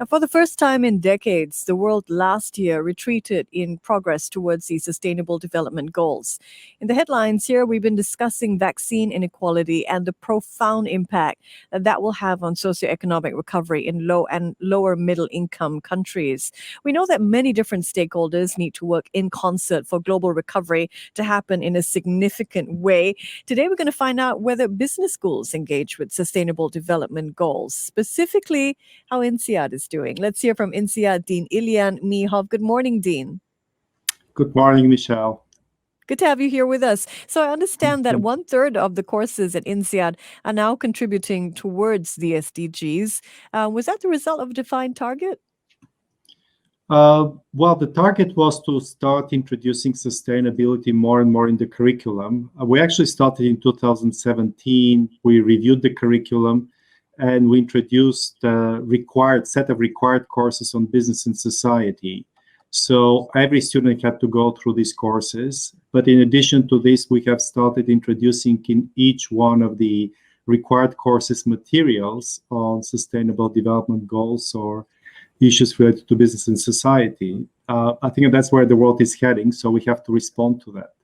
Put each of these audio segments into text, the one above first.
For the first time in decades, the world last year retreated in progress towards the Sustainable Development Goals. In the headlines here, we've been discussing vaccine inequality and the profound impact that will have on socioeconomic recovery in low and lower middle income countries. We know that many different stakeholders need to work in concert for global recovery to happen in a significant way. Today, we're going to find out whether business schools engage with sustainable development goals, specifically how Insead is doing. Let's hear from Insead Dean Ilian Mihov. Good morning, Dean. Good morning, Michelle. Good to have you here with us. So I understand that 1/3 of the courses at Insead are now contributing towards the SDGs. Was that the result of a defined target? Well, the target was to start introducing sustainability more and more in the curriculum. We actually started in 2017. We reviewed the curriculum and we introduced a set of required courses on business and society. So every student had to go through these courses. But in addition to this, we have started introducing in each one of the required courses materials on sustainable development goals or issues related to business and society. I think that's where the world is heading, so we have to respond to that.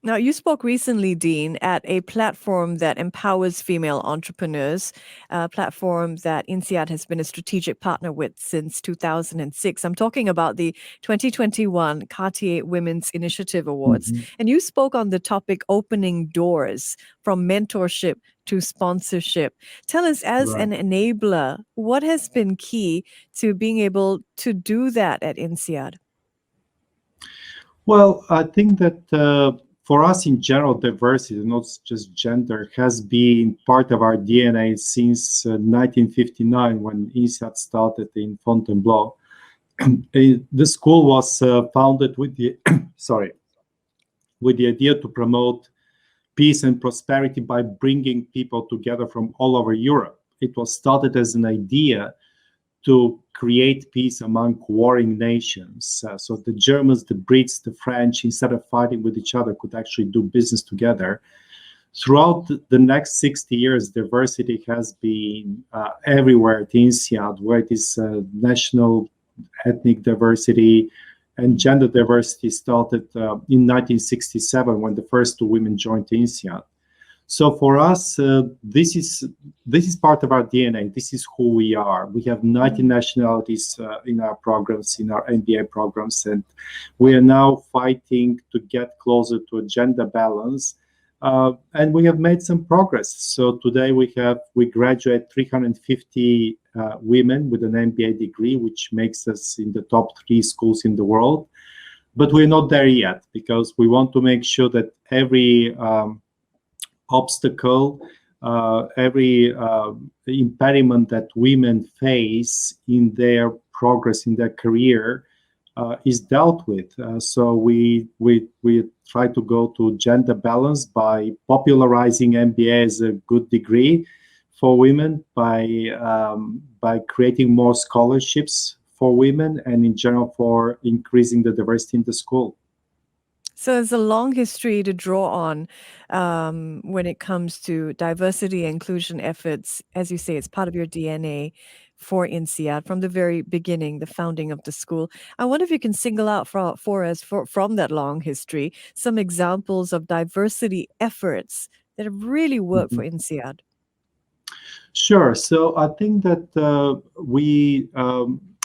Now, you spoke recently, Dean, at a platform that empowers female entrepreneurs, a platform that Insead has been a strategic partner with since 2006. I'm talking about the 2021 Cartier Women's Initiative Awards. Mm-hmm. And you spoke on the topic opening doors from mentorship to sponsorship. Tell us, as an enabler, what has been key to being able to do that at Insead? Well, I think that for us in general, diversity, not just gender, has been part of our DNA since 1959 when Insead started in Fontainebleau. The school was founded with the with the idea to promote peace and prosperity by bringing people together from all over Europe. It was started as an idea to create peace among warring nations. So the Germans, the Brits, the French, instead of fighting with each other, could actually do business together. Throughout the next 60 years, diversity has been everywhere at Insead, where it is national, ethnic diversity, and gender diversity started in 1967 when the first two women joined Insead. So for us, this is part of our DNA. This is who we are. We have 90 nationalities in our programs, in our MBA programs, and we are now fighting to get closer to a gender balance. And we have made some progress. So today we graduate 350 women with an MBA degree, which makes us in the top 3 schools in the world. But we're not there yet because we want to make sure that every obstacle, every impediment that women face in their progress in their career is dealt with. So we try to go to gender balance by popularizing MBA as a good degree for women, by creating more scholarships for women, and in general for increasing the diversity in the school. So there's a long history to draw on when it comes to diversity and inclusion efforts. As you say, it's part of your DNA for Insead from the very beginning, the founding of the school. I wonder if you can single out for us from that long history some examples of diversity efforts that have really worked for Insead. Sure. So I think that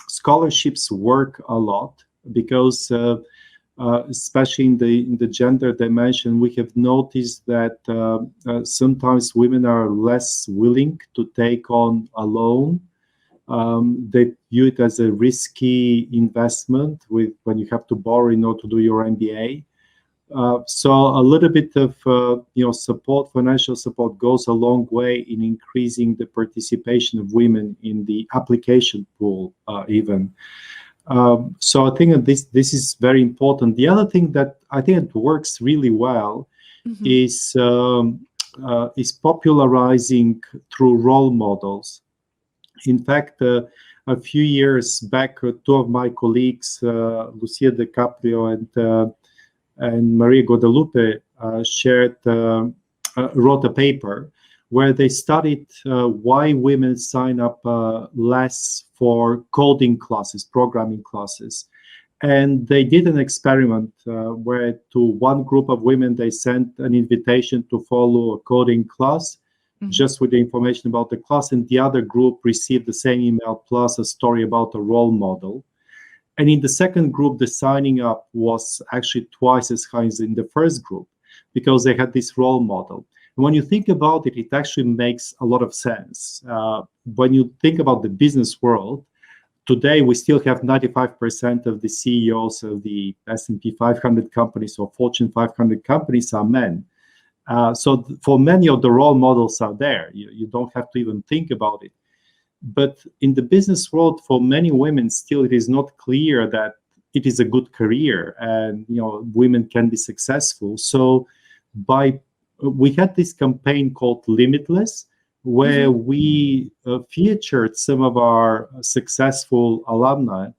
scholarships work a lot because especially in the gender dimension, we have noticed that sometimes women are less willing to take on a loan. They view it as a risky investment when you have to borrow in order to do your MBA. So a little bit of support, financial support, goes a long way in increasing the participation of women in the application pool, even. So I think that this is very important. The other thing that I think it works really well is popularizing through role models. In fact, a few years back, two of my colleagues, Lucia DiCaprio and Maria Guadalupe, wrote a paper where they studied why women sign up less for coding classes, programming classes. And they did an experiment where to one group of women, they sent an invitation to follow a coding class, just with the information about the class, and the other group received the same email plus a story about a role model. And in the second group, the signing up was actually twice as high as in the first group because they had this role model. And when you think about it, it actually makes a lot of sense. When you think about the business world, today we still have 95% of the CEOs of the S&P 500 companies or Fortune 500 companies are men. So for many of the role models are there. You don't have to even think about it. But in the business world, for many women, still it is not clear that it is a good career and women can be successful. So we had this campaign called Limitless, where we featured some of our successful alumni,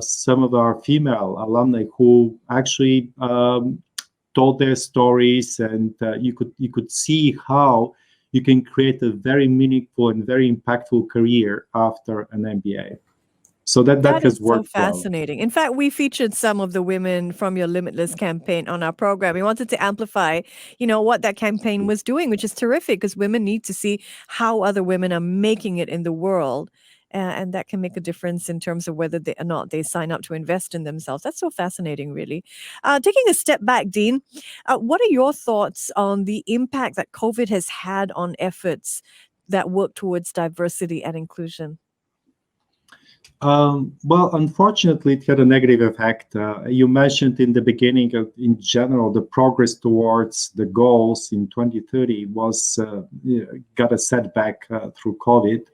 some of our female alumni who actually told their stories, and you could see how you can create a very meaningful and very impactful career after an MBA. So that has worked so fascinating. well. In fact, we featured some of the women from your Limitless campaign on our program. We wanted to amplify, what that campaign was doing, which is terrific because women need to see how other women are making it in the world. And that can make a difference in terms of whether they or not they sign up to invest in themselves. That's so fascinating, really. Taking a step back, Dean, what are your thoughts on the impact that COVID has had on efforts that work towards diversity and inclusion? Well, unfortunately, it had a negative effect. You mentioned in the beginning, in general, the progress towards the goals in 2030 got a setback through COVID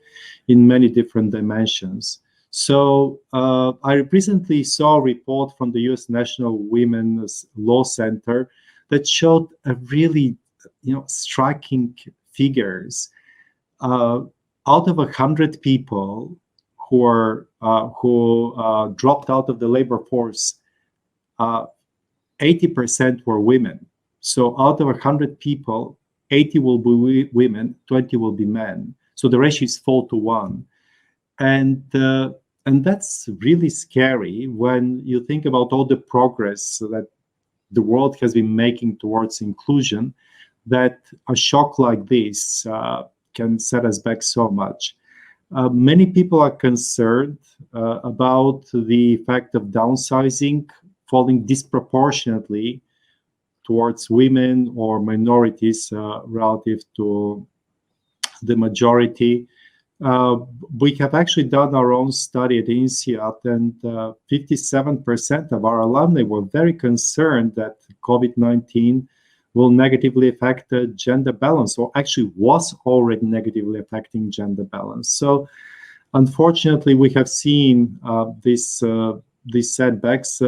in many different dimensions. So I recently saw a report from the U.S. National Women's Law Center that showed a really, striking figures. Out of 100 people who dropped out of the labor force, 80% were women. So out of 100 people, 80 will be women, 20 will be men. So the ratio is 4-1, and that's really scary when you think about all the progress that the world has been making towards inclusion. That a shock like this can set us back so much. Many people are concerned about the fact of downsizing falling disproportionately towards women or minorities relative to the majority. We have actually done our own study at Insead, and 57% of our alumni were very concerned that COVID-19 will negatively affect the gender balance, or actually was already negatively affecting gender balance. So unfortunately, we have seen these setbacks.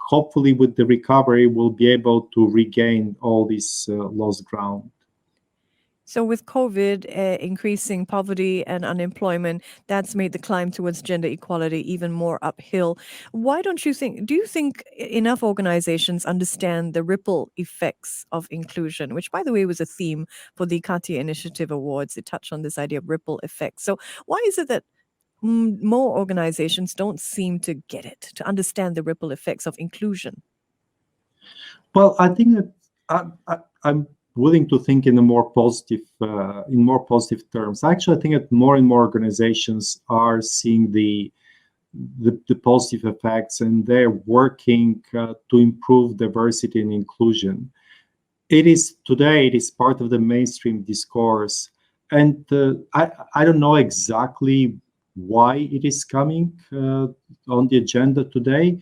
Hopefully, with the recovery, we'll be able to regain all this lost ground. So with COVID increasing poverty and unemployment, that's made the climb towards gender equality even more uphill. Do you think enough organizations understand the ripple effects of inclusion, which by the way was a theme for the Cartier Initiative Awards? It touched on this idea of ripple effects. So why is it that more organizations don't seem to get it, to understand the ripple effects of inclusion? Well, I think that I'm willing to think in more positive terms. Actually, I think that more and more organizations are seeing the positive effects, and they're working to improve diversity and inclusion. It is part of the mainstream discourse, and I don't know exactly why it is coming on the agenda today.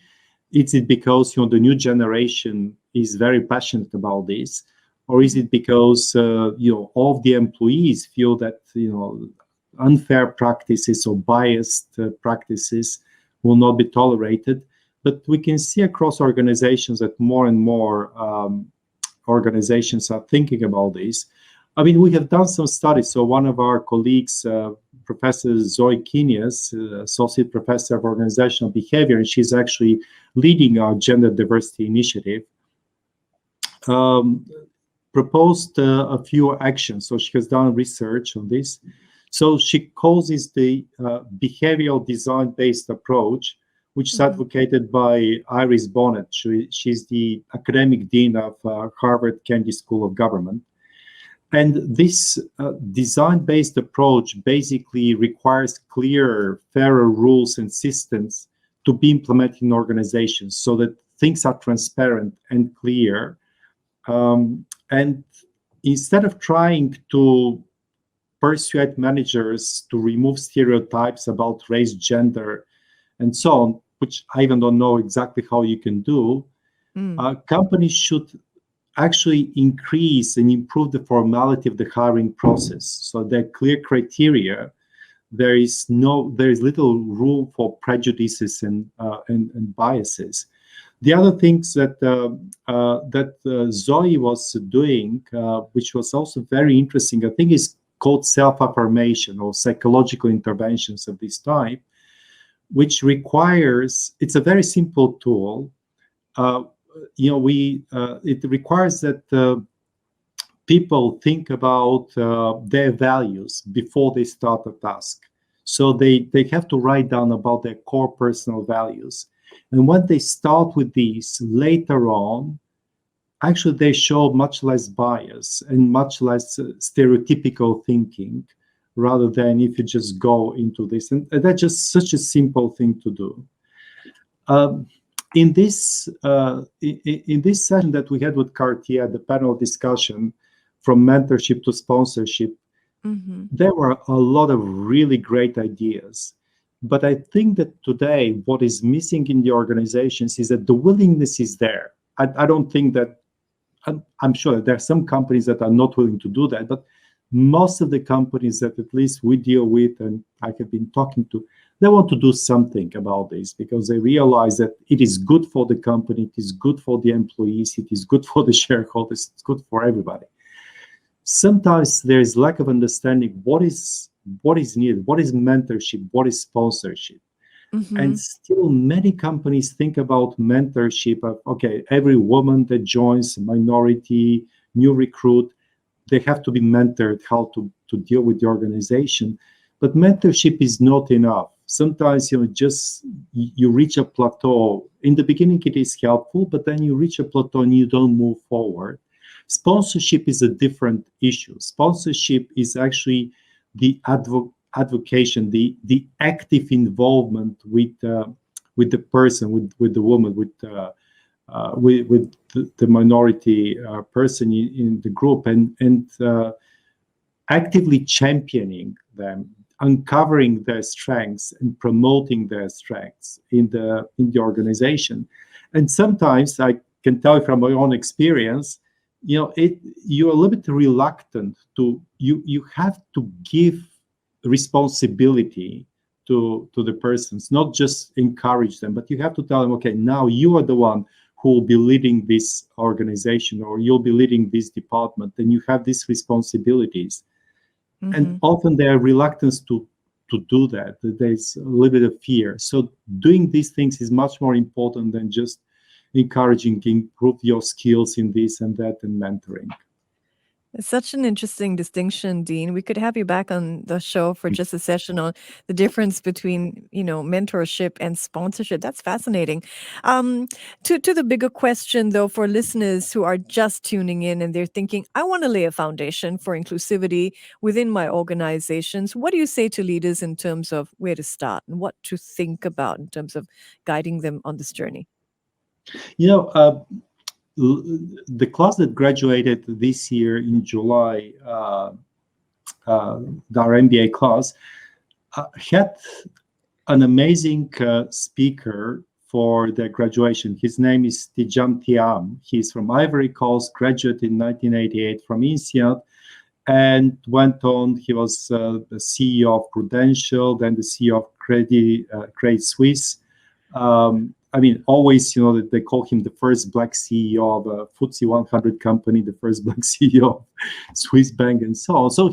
Is it because the new generation is very passionate about this? Or is it because all of the employees feel that unfair practices or biased practices will not be tolerated? But we can see across organizations that more and more organizations are thinking about this. I mean, we have done some studies. So one of our colleagues, Professor Zoe Kinias, Associate Professor of Organizational Behavior, and she's actually leading our Gender Diversity Initiative, proposed a few actions. So she has done research on this. So she calls this the behavioral design-based approach, which is advocated by Iris Bonnet. She's the academic dean of Harvard Kennedy School of Government. And this design-based approach basically requires clearer, fairer rules and systems to be implemented in organizations so that things are transparent and clear. And instead of trying to persuade managers to remove stereotypes about race, gender, and so on, which I even don't know exactly how you can do, companies should actually increase and improve the formality of the hiring process. So there are clear criteria. There is little room for prejudices and biases. The other things that Zoe was doing, which was also very interesting, I think is called self-affirmation or psychological interventions of this type, which requires, it's a very simple tool. It requires that people think about their values before they start a task. So they have to write down about their core personal values. And when they start with these, later on, actually they show much less bias and much less stereotypical thinking, rather than if you just go into this. And that's just such a simple thing to do. In this session that we had with Cartier, the panel discussion, from mentorship to sponsorship, there were a lot of really great ideas. But I think that today what is missing in the organizations is that the willingness is there. I don't think that, I'm sure that there are some companies that are not willing to do that, but most of the companies that at least we deal with and I have been talking to, they want to do something about this because they realize that it is good for the company, it is good for the employees, it is good for the shareholders, it's good for everybody. Sometimes there is lack of understanding what is needed, what is mentorship, what is sponsorship. And still many companies think about mentorship of, okay, every woman that joins a minority, new recruit, they have to be mentored how to deal with the organization. But mentorship is not enough. Sometimes you reach a plateau. In the beginning it is helpful, but then you reach a plateau and you don't move forward. Sponsorship is a different issue. Sponsorship is actually the advocation, the active involvement with the person, with the woman, with the minority person in the group, and actively championing them, uncovering their strengths and promoting their strengths in the organization. And sometimes I can tell you from my own experience, you're a little bit reluctant to, you have to give responsibility to the persons, not just encourage them, but you have to tell them, okay, now you are the one who will be leading this organization, or you'll be leading this department, and you have these responsibilities. And often there are reluctance to do that. There's a little bit of fear. So doing these things is much more important than just encouraging, improve your skills in this and that, and mentoring. It's such an interesting distinction, Dean. We could have you back on the show for just a session on the difference between, mentorship and sponsorship. That's fascinating. To the bigger question, though, for listeners who are just tuning in and they're thinking, I want to lay a foundation for inclusivity within my organizations. What do you say to leaders in terms of where to start and what to think about in terms of guiding them on this journey? The class that graduated this year in July, our MBA class, had an amazing speaker for their graduation. His name is Tidjane Thiam. He's from Ivory Coast, graduated in 1988 from Insead, and went on. He was the CEO of Prudential, then the CEO of Credit Suisse. Always, they call him the first black CEO of a FTSE 100 company, the first black CEO of Swiss Bank, and so on. So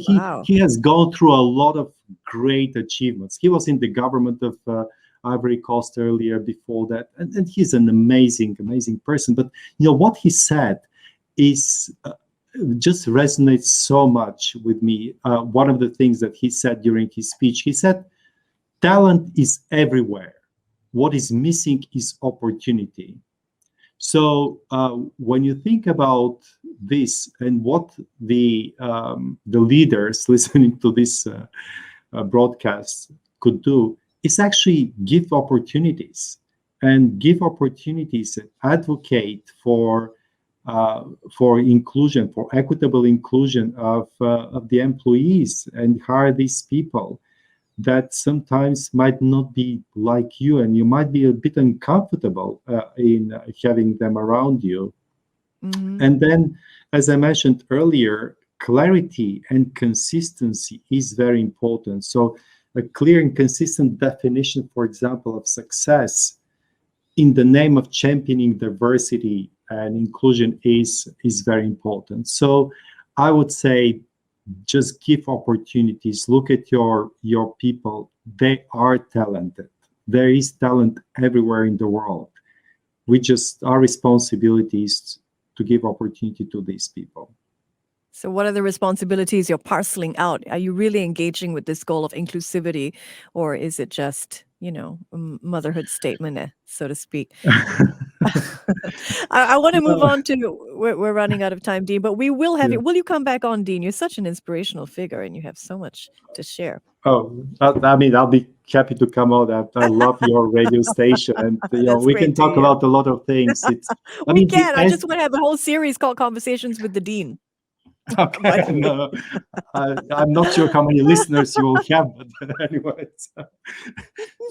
he has gone through a lot of great achievements. He was in the government of Ivory Coast earlier before that, and he's an amazing person. But what he said is just resonates so much with me. One of the things that he said during his speech, he said, talent is everywhere. What is missing is opportunity. So when you think about this and what the leaders listening to this broadcast could do, is actually give opportunities and advocate for inclusion, for equitable inclusion of the employees, and hire these people that sometimes might not be like you, and you might be a bit uncomfortable in having them around you. Mm-hmm. And then, as I mentioned earlier, clarity and consistency is very important. So a clear and consistent definition, for example, of success in the name of championing diversity and inclusion is very important. So I would say, just give opportunities. Look at your people. They are talented. There is talent everywhere in the world. Our responsibility is to give opportunity to these people. So what are the responsibilities you're parceling out? Are you really engaging with this goal of inclusivity, or is it just, a motherhood statement, so to speak? I want to move on to, we're running out of time, Dean, but we will have you. Will you come back on, Dean? You're such an inspirational figure and you have so much to share. Oh, I mean, I'll be happy to come out. I love your radio station, and we can talk about a lot of things. I just want to have a whole series called Conversations with the Dean. Okay, no, I'm not sure how many listeners you will have, but anyway,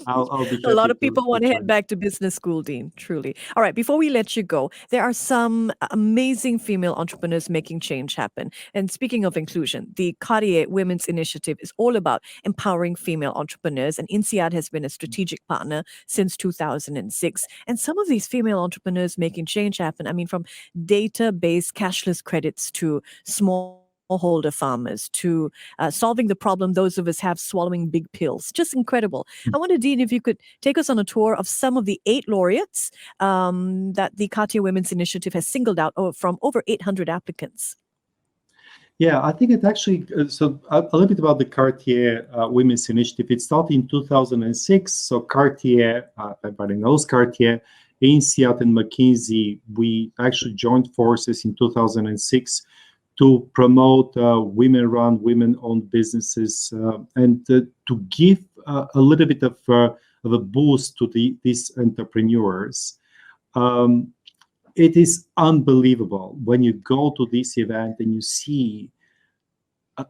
I'll be happy. A lot of people want to head back to business school, Dean, truly. All right, before we let you go, there are some amazing female entrepreneurs making change happen. And speaking of inclusion, the Cartier Women's Initiative is all about empowering female entrepreneurs, and Insead has been a strategic partner since 2006. And some of these female entrepreneurs making change happen, I mean, from data-based cashless credits to smallholder farmers to solving the problem those of us have swallowing big pills. Just incredible. I wonder, Dean, if you could take us on a tour of some of the 8 laureates that the Cartier Women's Initiative has singled out from over 800 applicants. Yeah, I think it actually, so a little bit about the Cartier Women's Initiative. It started in 2006. So Cartier, everybody knows Cartier, Insead and McKinsey, we actually joined forces in 2006 to promote women-run, women-owned businesses, and to give a little bit of a boost to these entrepreneurs. It is unbelievable when you go to this event and you see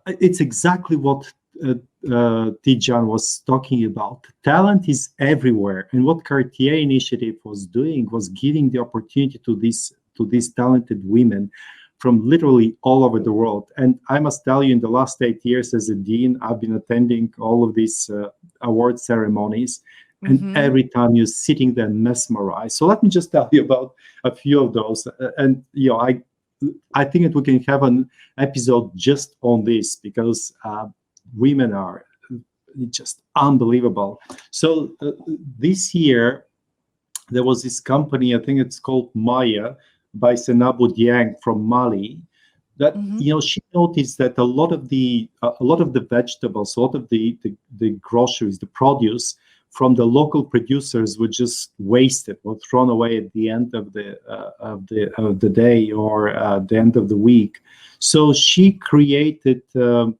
it's exactly what Tijan was talking about. Talent is everywhere, and what Cartier Initiative was doing was giving the opportunity to these talented women from literally all over the world. And I must tell you, in the last 8 years as a dean, I've been attending all of these award ceremonies, and every time you're sitting there mesmerized. So let me just tell you about a few of those. And I think that we can have an episode just on this, because women are just unbelievable. So this year, there was this company, I think it's called Maya, by Senabu Dieng from Mali, that she noticed that a lot of the vegetables, a lot of the groceries, the produce from the local producers were just wasted or thrown away at the end of the day or the end of the week. So she created a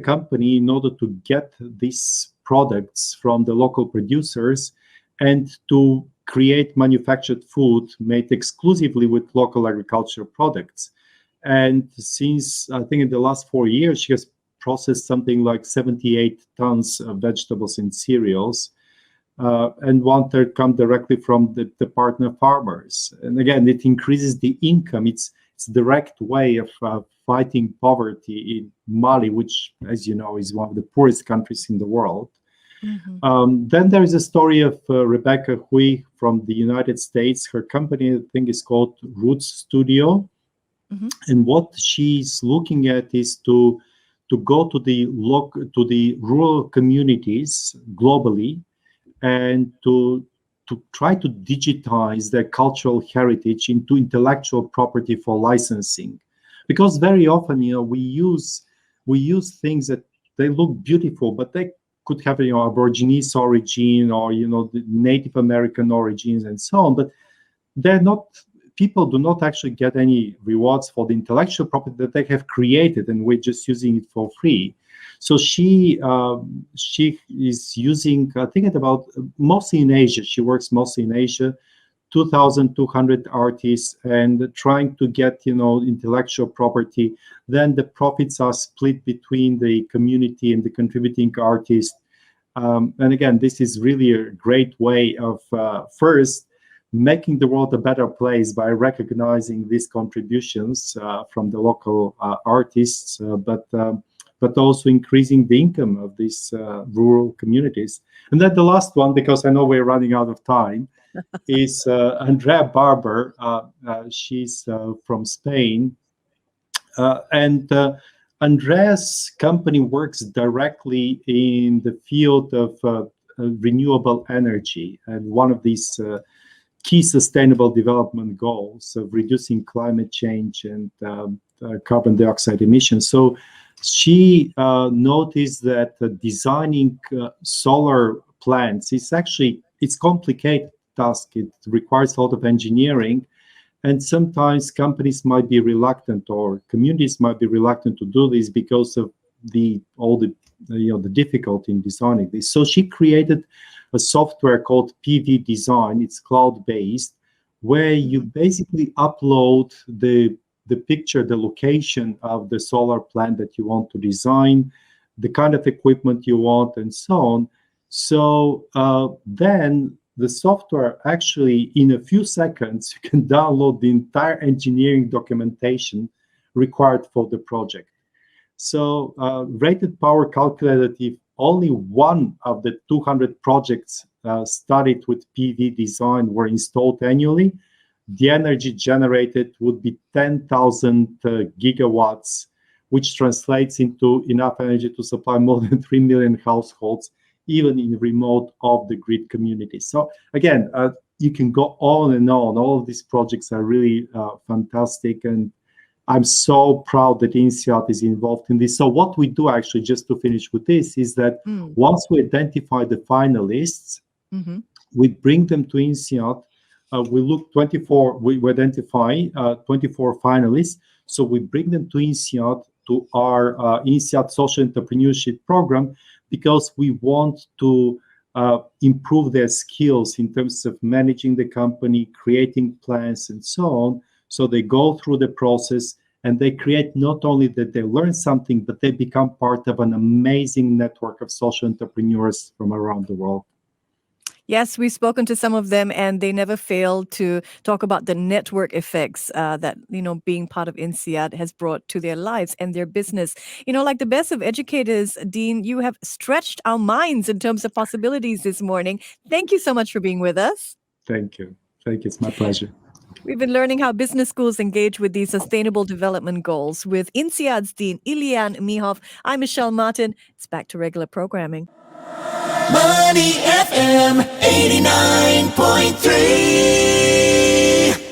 company in order to get these products from the local producers and to create manufactured food made exclusively with local agricultural products. And since, I think in the last 4 years, she has processed something like 78 tons of vegetables and cereals, and 1/3 come directly from the partner farmers. And again, it increases the income. It's a direct way of fighting poverty in Mali, which, as you know, is one of the poorest countries in the world. Then there is a story of Rebecca Hui from the United States. Her company, I think, is called Roots Studio. And what she's looking at is to go to the rural communities globally and to try to digitize their cultural heritage into intellectual property for licensing. because very often, we use things that they look beautiful, but they could have, Aborigines origin, or the Native American origins and so on, but they're not. People do not actually get any rewards for the intellectual property that they have created, and we're just using it for free. So she is using, I think, mostly in Asia. She works mostly in Asia, 2,200 artists, and trying to get intellectual property. Then the profits are split between the community and the contributing artists. And again, this is really a great way of first making the world a better place by recognizing these contributions from the local artists, but also increasing the income of these rural communities. And then the last one, because I know we're running out of time, is Andrea Barber. She's from Spain. And Andrea's company works directly in the field of renewable energy. And one of these key sustainable development goals of reducing climate change and carbon dioxide emissions. So she noticed that designing solar plants it's complicated task. It requires a lot of engineering, and sometimes companies might be reluctant, or communities might be reluctant to do this because of all the difficulty in designing this. So she created a software called PV Design. It's cloud-based, where you basically upload the picture, the location of the solar plant that you want to design, the kind of equipment you want, and so on. So then the software actually, in a few seconds, you can download the entire engineering documentation required for the project. So rated power calculated if only one of the 200 projects studied with PV design were installed annually, the energy generated would be 10,000 gigawatts, which translates into enough energy to supply more than 3 million households, even in remote off-the-grid communities. So again, you can go on and on. All of these projects are really fantastic, and I'm so proud that Insead is involved in this. So what we do, actually, just to finish with this, is that once we identify the finalists, we bring them to Insead. We identify 24 finalists. So we bring them to Insead, to our Insead Social Entrepreneurship Program, because we want to improve their skills in terms of managing the company, creating plans, and so on. So they go through the process, and they create, not only that they learn something, but they become part of an amazing network of social entrepreneurs from around the world. Yes, we've spoken to some of them, and they never fail to talk about the network effects that, being part of Insead has brought to their lives and their business. Like the best of educators, Dean, you have stretched our minds in terms of possibilities this morning. Thank you so much for being with us. Thank you. It's my pleasure. We've been learning how business schools engage with these sustainable development goals with Insead's Dean Ilian Mihov. I'm Michelle Martin. It's back to regular programming. Money FM 89.3